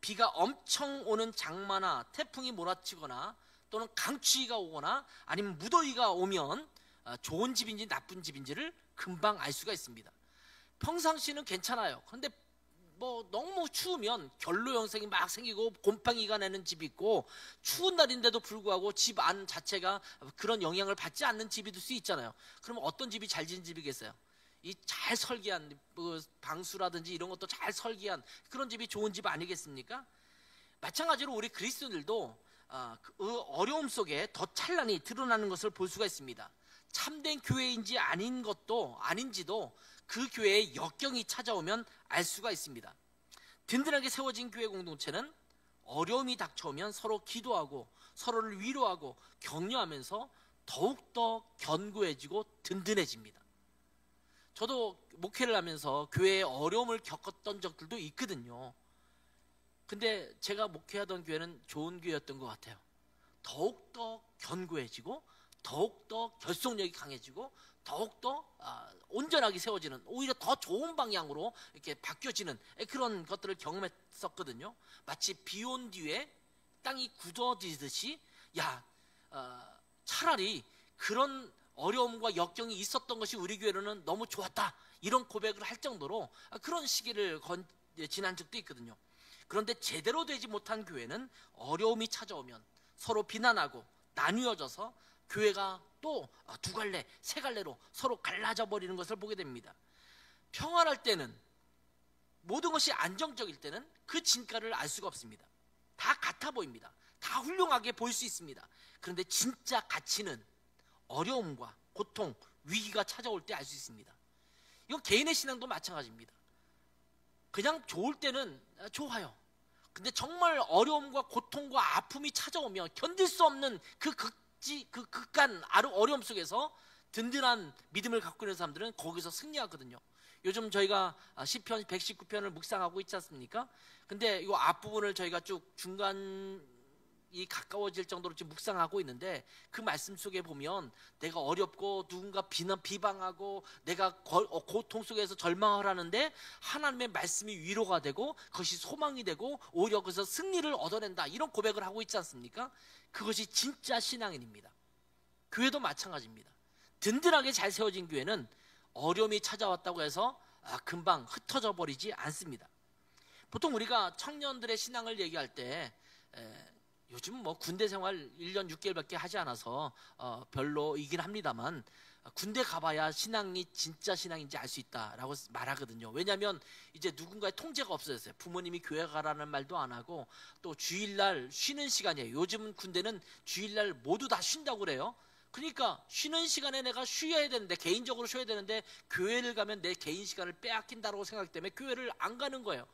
비가 엄청 오는 장마나 태풍이 몰아치거나 또는 강추위가 오거나 아니면 무더위가 오면 좋은 집인지 나쁜 집인지를 금방 알 수가 있습니다. 평상시는 괜찮아요. 그런데 뭐 너무 추우면 결로 현상이 막 생기고 곰팡이가 나는 집이 있고, 추운 날인데도 불구하고 집 안 자체가 그런 영향을 받지 않는 집이 될 수 있잖아요. 그러면 어떤 집이 잘 지은 집이겠어요? 이 잘 설계한 방수라든지 이런 것도 잘 설계한 그런 집이 좋은 집 아니겠습니까? 마찬가지로 우리 그리스도인들도 그 어려움 속에 더 찬란히 드러나는 것을 볼 수가 있습니다. 참된 교회인지 아닌지도 그 교회에 역경이 찾아오면 알 수가 있습니다. 든든하게 세워진 교회 공동체는 어려움이 닥쳐오면 서로 기도하고 서로를 위로하고 격려하면서 더욱더 견고해지고 든든해집니다. 저도 목회를 하면서 교회에 어려움을 겪었던 적들도 있거든요. 근데 제가 목회하던 교회는 좋은 교회였던 것 같아요. 더욱더 견고해지고 더욱더 결속력이 강해지고 더욱더 온전하게 세워지는, 오히려 더 좋은 방향으로 이렇게 바뀌어지는 그런 것들을 경험했었거든요. 마치 비 온 뒤에 땅이 굳어지듯이 차라리 그런 어려움과 역경이 있었던 것이 우리 교회로는 너무 좋았다, 이런 고백을 할 정도로 그런 시기를 지난 적도 있거든요. 그런데 제대로 되지 못한 교회는 어려움이 찾아오면 서로 비난하고 나뉘어져서 교회가 또 두 갈래, 세 갈래로 서로 갈라져 버리는 것을 보게 됩니다. 평안할 때는, 모든 것이 안정적일 때는 그 진가를 알 수가 없습니다. 다 같아 보입니다. 다 훌륭하게 보일 수 있습니다. 그런데 진짜 가치는 어려움과 고통, 위기가 찾아올 때 알 수 있습니다. 이건 개인의 신앙도 마찬가지입니다. 그냥 좋을 때는 좋아요. 근데 정말 어려움과 고통과 아픔이 찾아오면 견딜 수 없는 그 극한 어려움 속에서 든든한 믿음을 갖고 있는 사람들은 거기서 승리하거든요. 요즘 저희가 시편 119편을 묵상하고 있지 않습니까? 근데 이 앞부분을 저희가 쭉 중간이 가까워질 정도로 지금 묵상하고 있는데, 그 말씀 속에 보면 내가 어렵고 누군가 비방하고 내가 고통 속에서 절망을 하는데 하나님의 말씀이 위로가 되고 그것이 소망이 되고 오히려 그래서 승리를 얻어낸다, 이런 고백을 하고 있지 않습니까? 그것이 진짜 신앙인입니다. 교회도 마찬가지입니다. 든든하게 잘 세워진 교회는 어려움이 찾아왔다고 해서 금방 흩어져 버리지 않습니다. 보통 우리가 청년들의 신앙을 얘기할 때 요즘 뭐 군대 생활 1년 6개월밖에 하지 않아서 별로이긴 합니다만, 군대 가봐야 신앙이 진짜 신앙인지 알 수 있다라고 말하거든요. 왜냐하면 이제 누군가의 통제가 없어졌어요. 부모님이 교회 가라는 말도 안 하고, 또 주일날 쉬는 시간이에요. 요즘은 군대는 주일날 모두 다 쉰다고 그래요. 그러니까 쉬는 시간에 내가 쉬어야 되는데, 개인적으로 쉬어야 되는데 교회를 가면 내 개인 시간을 빼앗긴다고 생각하기 때문에 교회를 안 가는 거예요.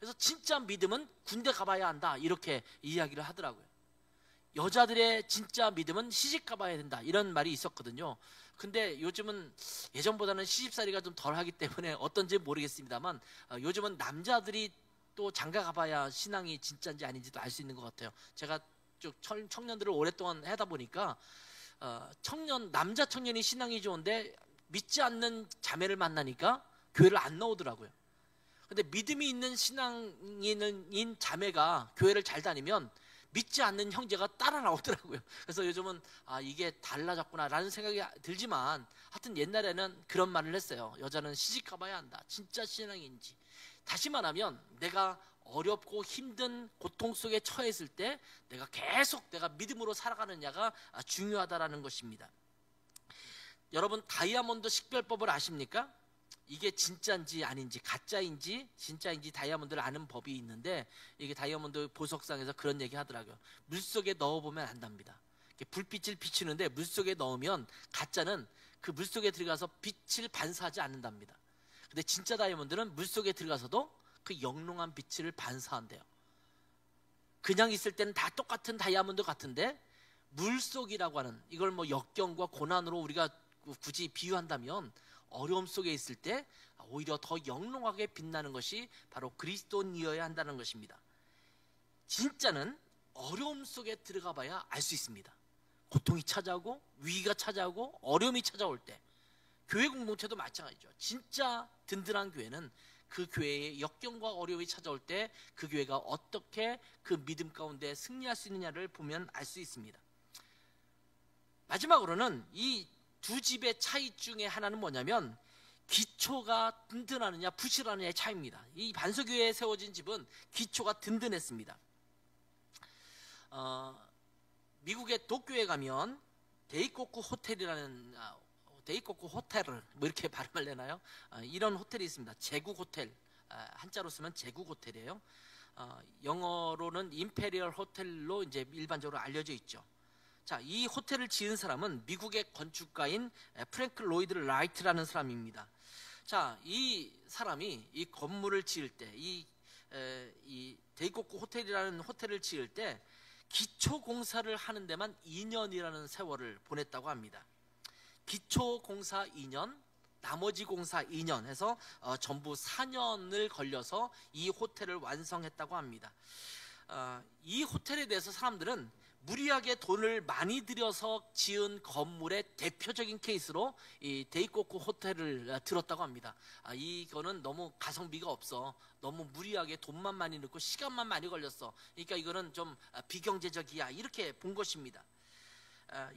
그래서 진짜 믿음은 군대 가봐야 한다, 이렇게 이야기를 하더라고요. 여자들의 진짜 믿음은 시집 가봐야 된다, 이런 말이 있었거든요. 근데 요즘은 예전보다는 시집살이가 좀 덜하기 때문에 어떤지 모르겠습니다만, 요즘은 남자들이 또 장가 가봐야 신앙이 진짜인지 아닌지도 알 수 있는 것 같아요. 제가 쭉 청년들을 오랫동안 하다 보니까 남자 청년이 신앙이 좋은데 믿지 않는 자매를 만나니까 교회를 안 나오더라고요. 근데 믿음이 있는 신앙인인 자매가 교회를 잘 다니면 믿지 않는 형제가 따라 나오더라고요. 그래서 요즘은 이게 달라졌구나 라는 생각이 들지만, 하여튼 옛날에는 그런 말을 했어요. 여자는 시집 가봐야 한다. 진짜 신앙인지. 다시 말하면 내가 어렵고 힘든 고통 속에 처했을 때 내가 계속 내가 믿음으로 살아가느냐가 중요하다라는 것입니다. 여러분, 다이아몬드 식별법을 아십니까? 이게 진짜인지 아닌지, 가짜인지 진짜인지 다이아몬드를 아는 법이 있는데, 이게 다이아몬드 보석상에서 그런 얘기 하더라고요. 물속에 넣어보면 안답니다. 불빛을 비추는데 물속에 넣으면 가짜는 그 물속에 들어가서 빛을 반사하지 않는답니다. 근데 진짜 다이아몬드는 물속에 들어가서도 그 영롱한 빛을 반사한대요. 그냥 있을 때는 다 똑같은 다이아몬드 같은데, 물속이라고 하는, 이걸 뭐 역경과 고난으로 우리가 굳이 비유한다면 어려움 속에 있을 때 오히려 더 영롱하게 빛나는 것이 바로 그리스도인이어야 한다는 것입니다. 진짜는 어려움 속에 들어가 봐야 알 수 있습니다. 고통이 찾아오고 위기가 찾아오고 어려움이 찾아올 때, 교회 공동체도 마찬가지죠. 진짜 든든한 교회는 그 교회의 역경과 어려움이 찾아올 때 그 교회가 어떻게 그 믿음 가운데 승리할 수 있느냐를 보면 알 수 있습니다. 마지막으로는 이 두 집의 차이 중에 하나는 뭐냐면, 기초가 든든하느냐 부실하느냐의 차이입니다. 이 반석교회에 세워진 집은 기초가 든든했습니다. 미국의 도쿄에 가면 데이코쿠 호텔이라는, 데이코쿠 호텔을 뭐 이렇게 발음을 내나요? 이런 호텔이 있습니다. 제국 호텔, 한자로 쓰면 제국 호텔이에요. 영어로는 임페리얼 호텔로 이제 일반적으로 알려져 있죠. 자, 이 호텔을 지은 사람은 미국의 건축가인 프랭크 로이드 라이트라는 사람입니다. 자, 이 사람이 이 건물을 지을 때, 이 데이코쿠 호텔이라는 호텔을 지을 때 기초 공사를 하는 데만 2년이라는 세월을 보냈다고 합니다. 기초 공사 2년, 나머지 공사 2년 해서 전부 4년을 걸려서 이 호텔을 완성했다고 합니다. 이 호텔에 대해서 사람들은 무리하게 돈을 많이 들여서 지은 건물의 대표적인 케이스로 이 데이코쿠 호텔을 들었다고 합니다. 이거는 너무 가성비가 없어, 너무 무리하게 돈만 많이 넣고 시간만 많이 걸렸어, 그러니까 이거는 좀 비경제적이야, 이렇게 본 것입니다.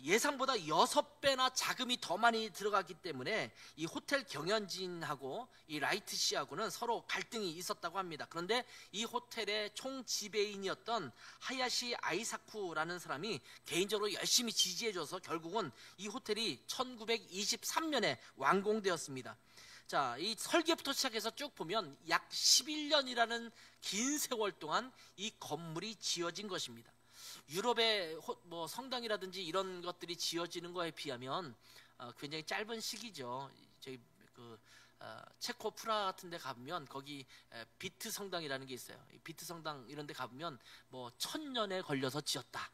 예상보다 6배나 자금이 더 많이 들어갔기 때문에 이 호텔 경영진하고 이 라이트 씨하고는 서로 갈등이 있었다고 합니다. 그런데 이 호텔의 총 지배인이었던 하야시 아이사쿠라는 사람이 개인적으로 열심히 지지해줘서 결국은 이 호텔이 1923년에 완공되었습니다. 자, 이 설계부터 시작해서 쭉 보면 약 11년이라는 긴 세월 동안 이 건물이 지어진 것입니다. 유럽의 뭐 성당이라든지 이런 것들이 지어지는 거에 비하면 굉장히 짧은 시기죠. 저희 체코 프라 같은 데 가보면 거기 비트 성당이라는 게 있어요. 비트 성당 이런 데 가보면 뭐 1000년에 걸려서 지었다,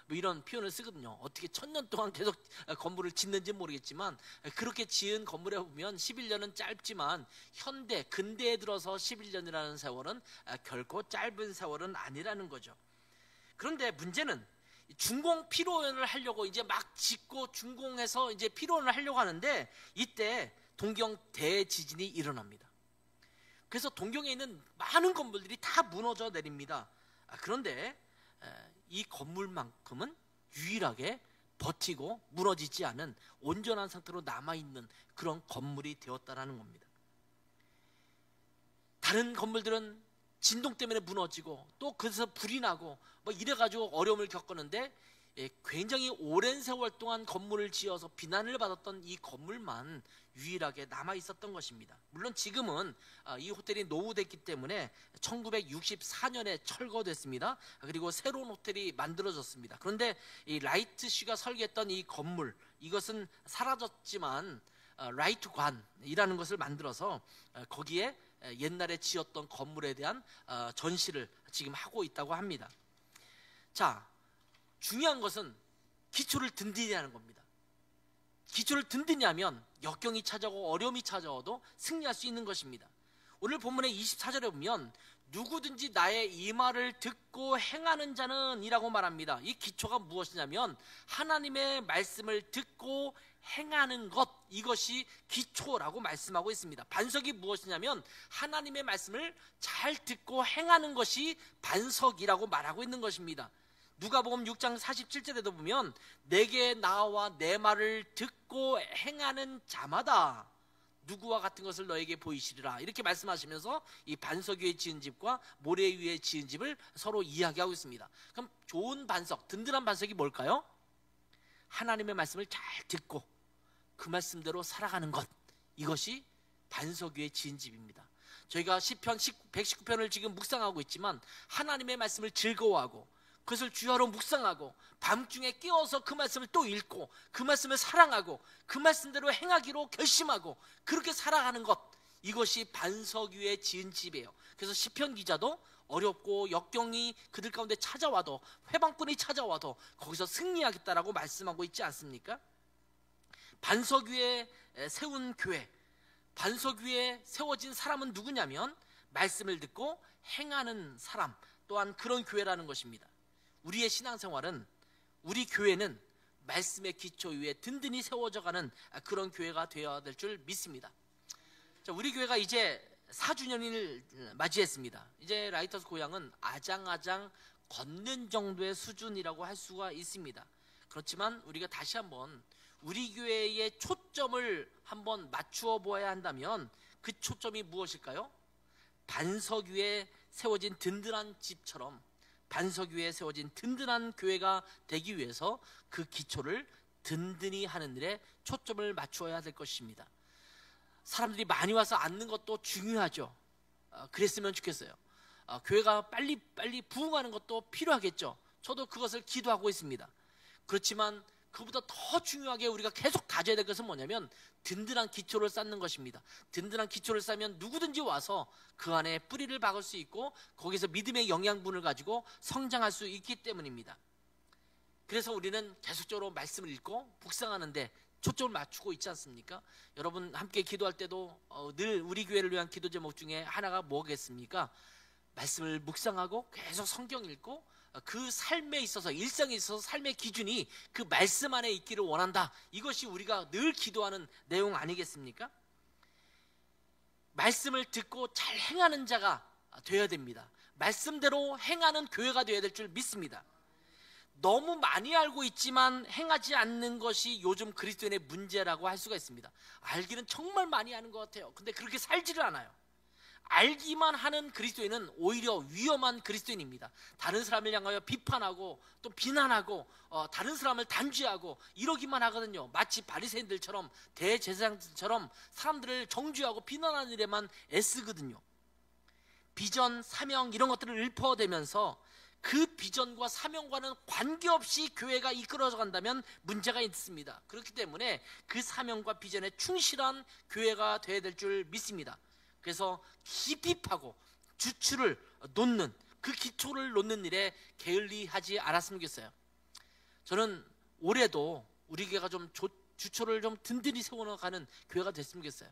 뭐 이런 표현을 쓰거든요. 어떻게 1000년 동안 계속 건물을 짓는지 모르겠지만, 그렇게 지은 건물에 보면 11년은 짧지만 근대에 들어서 11년이라는 세월은 결코 짧은 세월은 아니라는 거죠. 그런데 문제는 준공 피로연을 하려고 이제 막 짓고 준공해서 이제 피로연을 하려고 하는데, 이때 동경 대지진이 일어납니다. 그래서 동경에 있는 많은 건물들이 다 무너져 내립니다. 그런데 이 건물만큼은 유일하게 버티고 무너지지 않은 온전한 상태로 남아있는 그런 건물이 되었다라는 겁니다. 다른 건물들은 진동 때문에 무너지고 또 그래서 불이 나고 뭐 이래가지고 어려움을 겪었는데, 굉장히 오랜 세월 동안 건물을 지어서 비난을 받았던 이 건물만 유일하게 남아 있었던 것입니다. 물론 지금은 이 호텔이 노후됐기 때문에 1964년에 철거됐습니다. 그리고 새로운 호텔이 만들어졌습니다. 그런데 이 라이트 씨가 설계했던 이 건물, 이것은 사라졌지만 라이트관이라는 것을 만들어서 거기에 옛날에 지었던 건물에 대한 전시를 지금 하고 있다고 합니다. 자, 중요한 것은 기초를 든든히 하는 겁니다. 기초를 든든히 하면 역경이 찾아오고 어려움이 찾아와도 승리할 수 있는 것입니다. 오늘 본문의 24절에 보면 누구든지 나의 이 말을 듣고 행하는 자는 이라고 말합니다. 이 기초가 무엇이냐면 하나님의 말씀을 듣고 행하는 것, 이것이 기초라고 말씀하고 있습니다. 반석이 무엇이냐면 하나님의 말씀을 잘 듣고 행하는 것이 반석이라고 말하고 있는 것입니다. 누가복음 6장 47절에도 보면 내게 나와 내 말을 듣고 행하는 자마다 누구와 같은 것을 너에게 보이시리라, 이렇게 말씀하시면서 이 반석 위에 지은 집과 모래 위에 지은 집을 서로 이야기하고 있습니다. 그럼 좋은 반석, 든든한 반석이 뭘까요? 하나님의 말씀을 잘 듣고 그 말씀대로 살아가는 것, 이것이 반석 위에 지은 집입니다. 저희가 시편 119편을 지금 묵상하고 있지만 하나님의 말씀을 즐거워하고 그것을 주야로 묵상하고 밤중에 깨어서 그 말씀을 또 읽고 그 말씀을 사랑하고 그 말씀대로 행하기로 결심하고 그렇게 살아가는 것, 이것이 반석 위에 지은 집이에요. 그래서 시편 기자도 어렵고 역경이 그들 가운데 찾아와도, 회방꾼이 찾아와도 거기서 승리하겠다라고 말씀하고 있지 않습니까? 반석 위에 세운 교회, 반석 위에 세워진 사람은 누구냐면 말씀을 듣고 행하는 사람, 또한 그런 교회라는 것입니다. 우리의 신앙생활은, 우리 교회는 말씀의 기초 위에 든든히 세워져가는 그런 교회가 되어야 될 줄 믿습니다. 자, 우리 교회가 이제 4주년을 맞이했습니다. 이제 라이터스 고향은 아장아장 걷는 정도의 수준이라고 할 수가 있습니다. 그렇지만 우리가 다시 한번 우리 교회의 초점을 한번 맞추어 보아야 한다면 그 초점이 무엇일까요? 반석 위에 세워진 든든한 집처럼 반석 위에 세워진 든든한 교회가 되기 위해서 그 기초를 든든히 하는 일에 초점을 맞추어야 될 것입니다. 사람들이 많이 와서 앉는 것도 중요하죠. 그랬으면 좋겠어요. 교회가 빨리 부흥하는 것도 필요하겠죠. 저도 그것을 기도하고 있습니다. 그렇지만 그보다 더 중요하게 우리가 계속 다져야 될 것은 뭐냐면 든든한 기초를 쌓는 것입니다. 든든한 기초를 쌓으면 누구든지 와서 그 안에 뿌리를 박을 수 있고 거기서 믿음의 영양분을 가지고 성장할 수 있기 때문입니다. 그래서 우리는 계속적으로 말씀을 읽고 묵상하는데 초점을 맞추고 있지 않습니까? 여러분 함께 기도할 때도 늘 우리 교회를 위한 기도 제목 중에 하나가 뭐겠습니까? 말씀을 묵상하고 계속 성경 읽고 그 삶에 있어서, 일상에 있어서 삶의 기준이 그 말씀 안에 있기를 원한다. 이것이 우리가 늘 기도하는 내용 아니겠습니까? 말씀을 듣고 잘 행하는 자가 되어야 됩니다. 말씀대로 행하는 교회가 되어야 될 줄 믿습니다. 너무 많이 알고 있지만 행하지 않는 것이 요즘 그리스도인의 문제라고 할 수가 있습니다. 알기는 정말 많이 아는 것 같아요. 근데 그렇게 살지를 않아요. 알기만 하는 그리스도인은 오히려 위험한 그리스도인입니다. 다른 사람을 향하여 비판하고 또 비난하고 다른 사람을 단죄하고 이러기만 하거든요. 마치 바리새인들처럼, 대제사장들처럼 사람들을 정죄하고 비난하는 일에만 애쓰거든요. 비전, 사명 이런 것들을 읊어대면서 그 비전과 사명과는 관계없이 교회가 이끌어져 간다면 문제가 있습니다. 그렇기 때문에 그 사명과 비전에 충실한 교회가 되어야 될 줄 믿습니다. 그래서 깊이 파고 주추를 놓는, 그 기초를 놓는 일에 게을리하지 않았으면 좋겠어요. 저는 올해도 우리 교회가 좀 주초를 좀 든든히 세워나가는 교회가 됐으면 좋겠어요.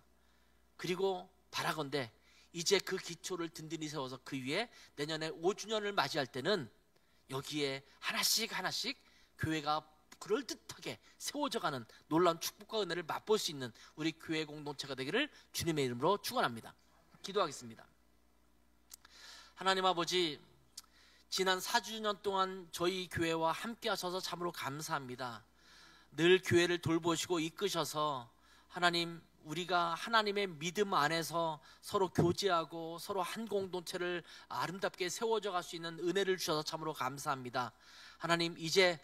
그리고 바라건대 이제 그 기초를 든든히 세워서 그 위에 내년에 5주년을 맞이할 때는 여기에 하나씩 교회가 그럴듯하게 세워져가는 놀라운 축복과 은혜를 맛볼 수 있는 우리 교회 공동체가 되기를 주님의 이름으로 축원합니다. 기도하겠습니다. 하나님 아버지, 지난 4주년 동안 저희 교회와 함께 하셔서 참으로 감사합니다. 늘 교회를 돌보시고 이끄셔서 하나님, 우리가 하나님의 믿음 안에서 서로 교제하고 서로 한 공동체를 아름답게 세워져 갈 수 있는 은혜를 주셔서 참으로 감사합니다. 하나님, 이제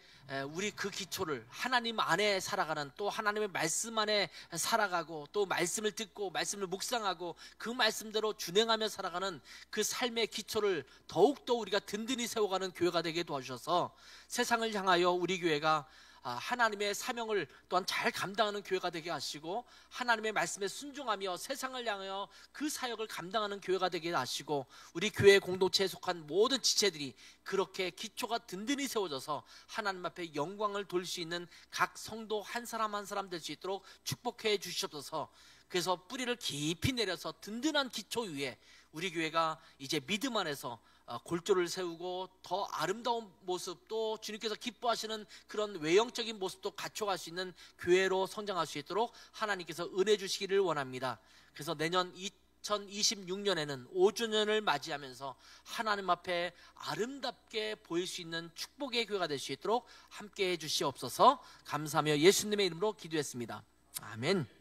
우리 그 기초를 하나님 안에 살아가는, 또 하나님의 말씀 안에 살아가고 또 말씀을 듣고 말씀을 묵상하고 그 말씀대로 준행하며 살아가는 그 삶의 기초를 더욱더 우리가 든든히 세워가는 교회가 되게 도와주셔서 세상을 향하여 우리 교회가 하나님의 사명을 또한 잘 감당하는 교회가 되게 하시고 하나님의 말씀에 순종하며 세상을 향하여 그 사역을 감당하는 교회가 되게 하시고 우리 교회 공동체에 속한 모든 지체들이 그렇게 기초가 든든히 세워져서 하나님 앞에 영광을 돌릴 수 있는 각 성도 한 사람 한 사람 될 수 있도록 축복해 주시옵소서. 그래서 뿌리를 깊이 내려서 든든한 기초 위에 우리 교회가 이제 믿음 안에서 골조를 세우고 더 아름다운 모습도 주님께서 기뻐하시는 그런 외형적인 모습도 갖춰갈 수 있는 교회로 성장할 수 있도록 하나님께서 은혜 주시기를 원합니다. 그래서 내년 2026년에는 5주년을 맞이하면서 하나님 앞에 아름답게 보일 수 있는 축복의 교회가 될 수 있도록 함께해 주시옵소서. 감사하며 예수님의 이름으로 기도했습니다. 아멘.